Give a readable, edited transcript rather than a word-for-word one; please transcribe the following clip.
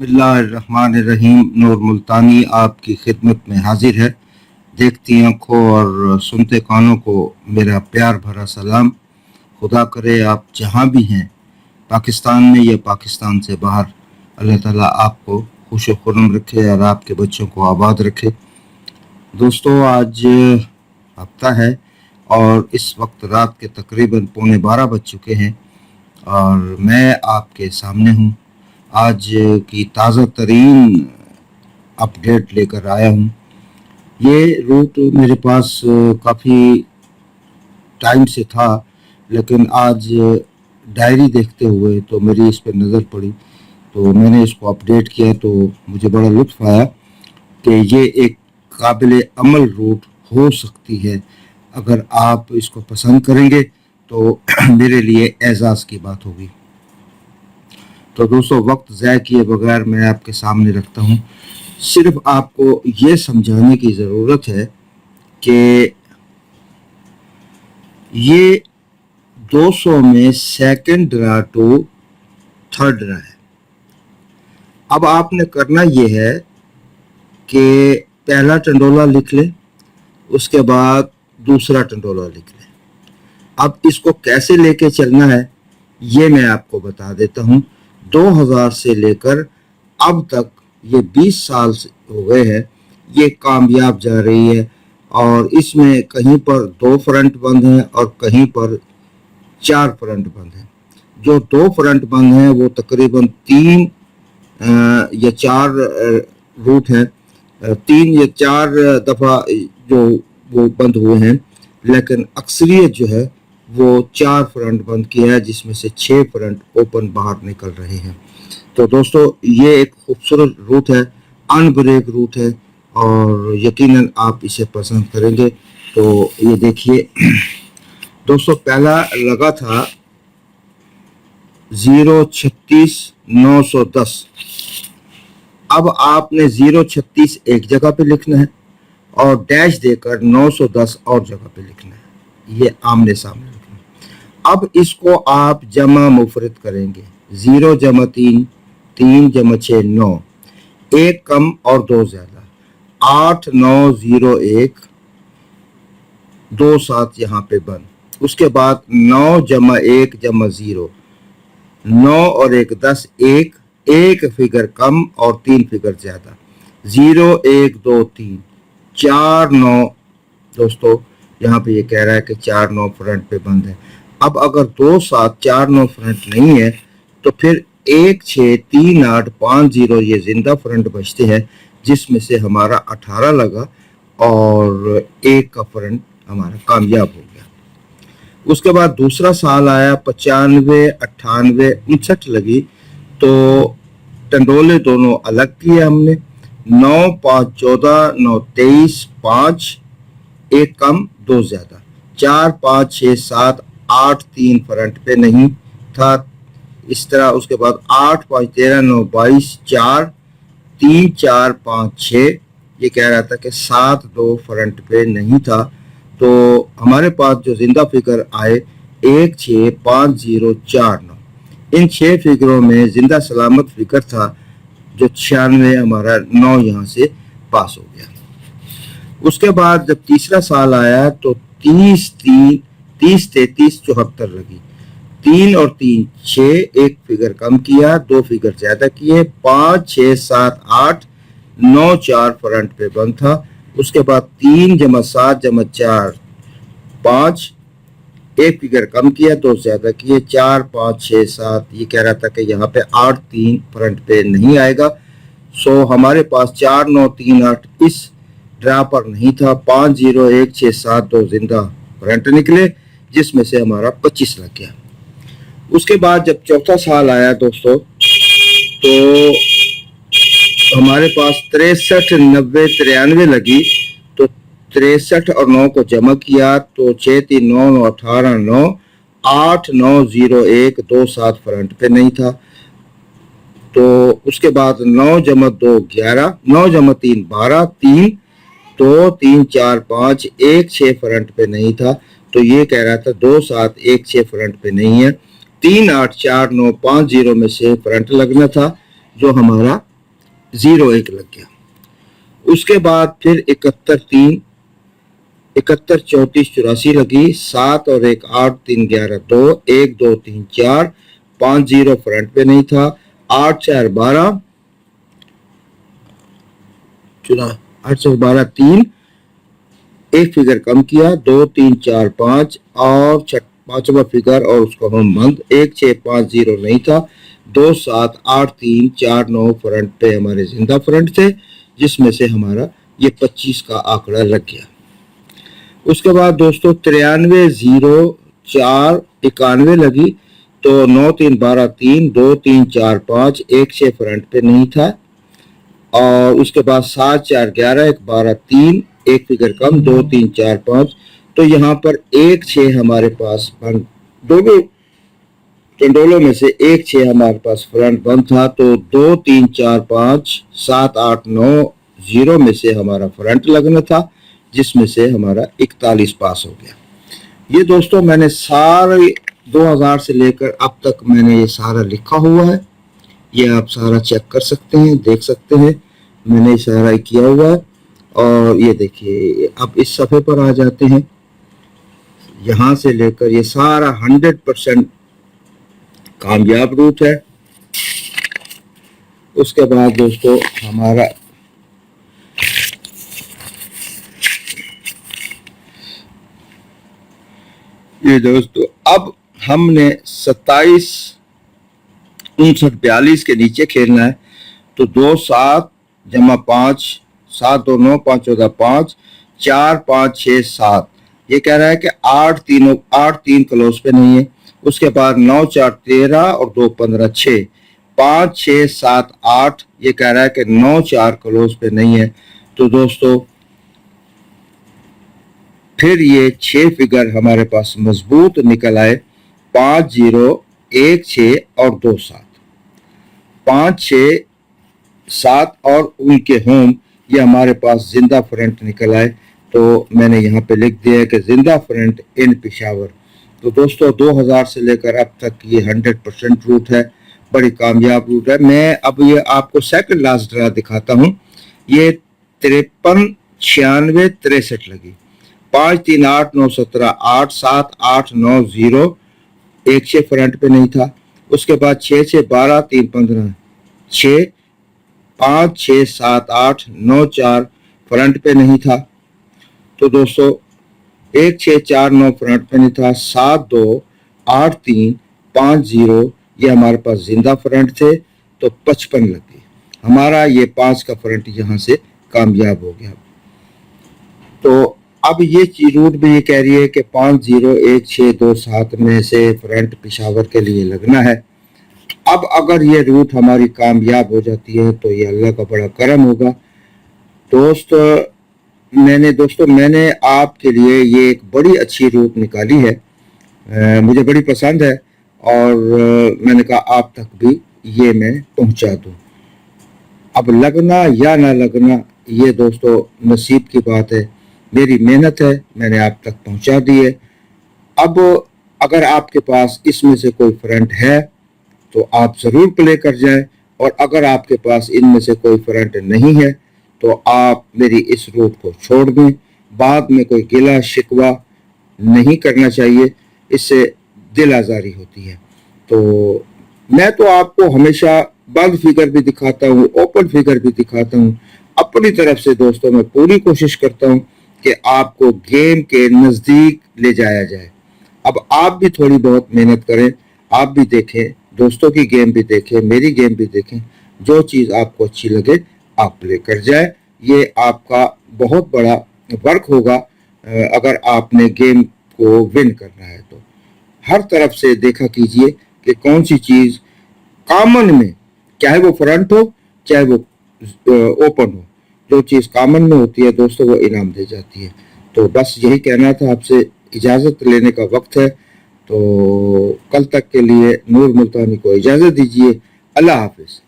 बिस्मिल्लाहिर्रहमानिर्रहीम। नूर मुल्तानी आपकी खिदमत में हाजिर है। देखती आंखों और सुनते कानों को मेरा प्यार भरा सलाम। खुदा करे आप जहाँ भी हैं, पाकिस्तान में या पाकिस्तान से बाहर, अल्लाह ताला आपको खुश खुर्रम रखे और आपके बच्चों को आबाद रखे। दोस्तों, आज हफ्ता है और इस वक्त रात के तकरीबन 11:15 बज चुके हैं और मैं आपके सामने हूँ। आज की ताज़ा तरीन अपडेट लेकर आया हूँ। ये रूट मेरे पास काफ़ी टाइम से था, लेकिन आज डायरी देखते हुए तो मेरी इस पर नज़र पड़ी, तो मैंने इसको अपडेट किया। तो मुझे बड़ा लुत्फ़ आया कि ये एक काबिल अमल रूट हो सकती है। अगर आप इसको पसंद करेंगे तो मेरे लिए एजाज़ की बात होगी। तो दोस्तों, वक्त ज़ाय किए बगैर मैं आपके सामने रखता हूँ। सिर्फ आपको ये समझाने की ज़रूरत है कि ये 200 में second draw to third draw है। अब आपने करना ये है कि पहला टंडोला लिख लें, उसके बाद दूसरा टंडोला लिख लें। अब इसको कैसे लेके चलना है ये मैं आपको बता देता हूँ। 2000 से लेकर अब तक ये 20 साल हो गए हैं, ये कामयाब जा रही है। और इसमें कहीं पर 2 फ्रंट बंद हैं और कहीं पर 4 फ्रंट बंद हैं। जो 2 फ्रंट बंद हैं वो तकरीबन 3 या 4 रूट हैं, 3 या 4 दफ़ा जो वो बंद हुए हैं, लेकिन अक्सरियत जो है वो 4 फ्रंट बंद किया है, जिसमें से 6 फ्रंट ओपन बाहर निकल रहे हैं। तो दोस्तों, ये एक खूबसूरत रूट है, अनब्रेक रूट है और यकीनन आप इसे पसंद करेंगे। तो ये देखिए दोस्तों, पहला लगा था 036,910। अब आपने 036 एक जगह पे लिखना है और डैश देकर 910 और जगह पे लिखना है। ये आमने सामने लिखना है। अब इसको आप जमा मुफरत करेंगे। 0 जमा 3, 3 जमा 6 9, 1 कम और 2 ज़्यादा, 8 9 0 1, 2 7 यहाँ पे बंद। उसके बाद 9 जमा 1 जमा 0, 9 और 1 10, 1 फिगर कम और 3 फिगर ज़्यादा, 0 1 2 3 4 9। दोस्तों, यहाँ पे ये कह रहा है कि 4 9 फ्रंट पे बंद है। अब अगर 2 7 4 9 फ्रंट नहीं है तो फिर 1 6 3 8 5 0 ये जिंदा फ्रंट बचते हैं, जिसमें से हमारा 18 लगा और 1 का फ्रंट हमारा कामयाब हो गया। उसके बाद दूसरा साल आया, 95 98 59 लगी, तो टंडोले दोनों अलग किए हमने। 9 5 14, 9 23, 5 1 कम 2 ज़्यादा, 4 5 6 7 8 3 फ्रंट पे नहीं था, इस तरह। उसके बाद 8 5 13, 9 22, 4 3 4 5 6, ये कह रहा था कि 7 2 फ्रंट पे नहीं था। तो हमारे पास जो जिंदा फिगर आए 1 6 5 0 4 9, इन 6 फिगरों में जिंदा सलामत फिगर था जो 96, हमारा 9 यहाँ से पास हो गया। उसके बाद जब तीसरा साल आया तो 30 33 74 लगी, 3 और 3 6, 1 फिगर कम किया, 2 फिगर ज्यादा किए, 5 6 7 8 9 4 फ्रंट पे बंद था। उसके बाद 3 जमा 7 जमा 4 5, 1 फिगर कम किया, 2 ज्यादा किए, 4 5 6 7, ये कह रहा था कि यहाँ पे 8 3 फ्रंट पे नहीं आएगा। सो हमारे पास 4 9 3 8 इस ड्रा पर नहीं था। 5 0 1 6 7 2 जिंदा फ्रंट निकले, जिसमें से हमारा 25 लग गया। उसके बाद जब चौथा साल आया दोस्तों, तो हमारे पास 63 90 93 लगी, तो 63 और 9 को जमा किया तो 6 3 9 9 18 9, 8 9 0 1 2 7 फ्रंट पे नहीं था। तो उसके बाद 9 जमा 2 11, 9 जमा 3 12, 3 2 3 4 5, 1 6 फ्रंट पे नहीं था। तो ये कह रहा था 2 7 1 6 फ्रंट पे नहीं है। 3 8 4 9 5 0 में से फ्रंट लगना था, जो हमारा 0-1 लग गया। उसके बाद फिर 71-3, 71-34-84 लगी, 7 और 1 8 3 11 2, 1 2 3 4, 5 0 फ्रंट पे नहीं था, 8 4 12 8 4 12 3, एक फिगर कम किया, 2 3 4 5 और पांचवा फिगर और उसका होम बंद, 1 6 5 0 नहीं था, 2 7 8 3 4 9 फ्रंट पे हमारे जिंदा फ्रंट थे, जिसमें से हमारा ये 25 का आंकड़ा लग गया। उसके बाद दोस्तों 93 0 4 91 लगी, तो 9 3 12 3, 2 3 4 5, 1 6 फ्रंट पे नहीं था, और उसके बाद 7 4 11 1 12 3, एक फिगर कम, 2 3 4 5, तो यहाँ पर 1 6 हमारे पास दोनों चंडोलों में से 1 6 हमारे पास फ्रंट बंद था, तो 2 3 4 5 7 8 9 0 में से हमारा फ्रंट लगना था, जिसमें से हमारा 41 पास हो गया। ये दोस्तों मैंने सारे 2000 से लेकर अब तक मैंने ये सारा लिखा हुआ है, ये आप सारा चेक कर सकते हैं, देख सकते हैं, मैंने सारा किया हुआ है। और ये देखिए, अब इस सफ़े पर आ जाते हैं, यहाँ से लेकर ये सारा 100% कामयाब रूट है। उसके बाद दोस्तों हमारा ये दोस्तों अब हमने 27 59 42 के नीचे खेलना है, तो 2 7 जमा 5 7 2 9 5 14 5 4 5 6 7, ये कह रहा है कि 8 3 क्लोज पे नहीं है। उसके बाद 9 4 13 और 2 15 6, 5 6 7 8, ये कह रहा है कि 9 4 क्लोज पे नहीं है। तो दोस्तों फिर ये 6 फिगर हमारे पास मजबूत निकल आए, 5 0 1 6 और 2 7, 5 6 7 और उनके होम, ये हमारे पास जिंदा फ्रंट निकल आए। तो मैंने यहाँ पे लिख दिया है कि जिंदा फ्रंट इन पेशावर। तो दोस्तों 2000 से लेकर अब तक ये 100% रूट है, बड़ी कामयाब रूट है। मैं अब ये आपको सेकंड लास्ट ड्रा दिखाता हूँ। ये 53 96 63 लगी, 5 3 8 9 17 8 7 8 9 0, 1 6 फ्रंट पे नहीं था। उसके बाद 6 6 12 3 15 6, 5 6 7 8 9 4 फ्रंट पे नहीं था। तो दोस्तों 1 6 4 9 फ्रंट पे नहीं था, 7 2 8 3 5 0, ये हमारे पास जिंदा फ्रंट थे, तो 55 लग गई। हमारा ये 5 का फ्रंट यहाँ से कामयाब हो गया। तो अब ये रूट भी ये कह रही है कि 5 0 1 6 2 7 में से फ्रंट पेशावर के लिए लगना है। अब अगर ये रूट हमारी कामयाब हो जाती है तो ये अल्लाह का बड़ा करम होगा। मैंने आपके लिए ये एक बड़ी अच्छी रूट निकाली है, मुझे बड़ी पसंद है, और मैंने कहा आप तक भी ये मैं पहुंचा दूं। अब लगना या ना लगना ये दोस्तों नसीब की बात है, मेरी मेहनत है, मैंने आप तक पहुंचा दी है। अब अगर आपके पास इसमें से कोई फ्रंट है तो आप ज़रूर प्ले कर जाएं, और अगर आपके पास इनमें से कोई फ्रंट नहीं है तो आप मेरी इस रूट को छोड़ दें। बाद में कोई गिला शिकवा नहीं करना चाहिए, इससे दिल आज़ारी होती है। तो मैं तो आपको हमेशा बंद फिगर भी दिखाता हूँ, ओपन फिगर भी दिखाता हूँ। अपनी तरफ से दोस्तों मैं पूरी कोशिश करता हूँ कि आपको गेम के नज़दीक ले जाया जाए। अब आप भी थोड़ी बहुत मेहनत करें, आप भी देखें, दोस्तों की गेम भी देखें, मेरी गेम भी देखें, जो चीज़ आपको अच्छी लगे आप प्ले कर जाए। ये आपका बहुत बड़ा वर्क होगा अगर आपने गेम को विन करना है। तो हर तरफ से देखा कीजिए कि कौन सी चीज़ कॉमन में, चाहे वो फ्रंट हो चाहे वो ओपन हो, जो चीज़ कॉमन में होती है दोस्तों वो इनाम दे जाती है। तो बस यही कहना था आपसे, इजाज़त लेने का वक्त है। तो कल तक के लिए नूर मुल्तानी को इजाज़त दीजिए। अल्लाह हाफिज़।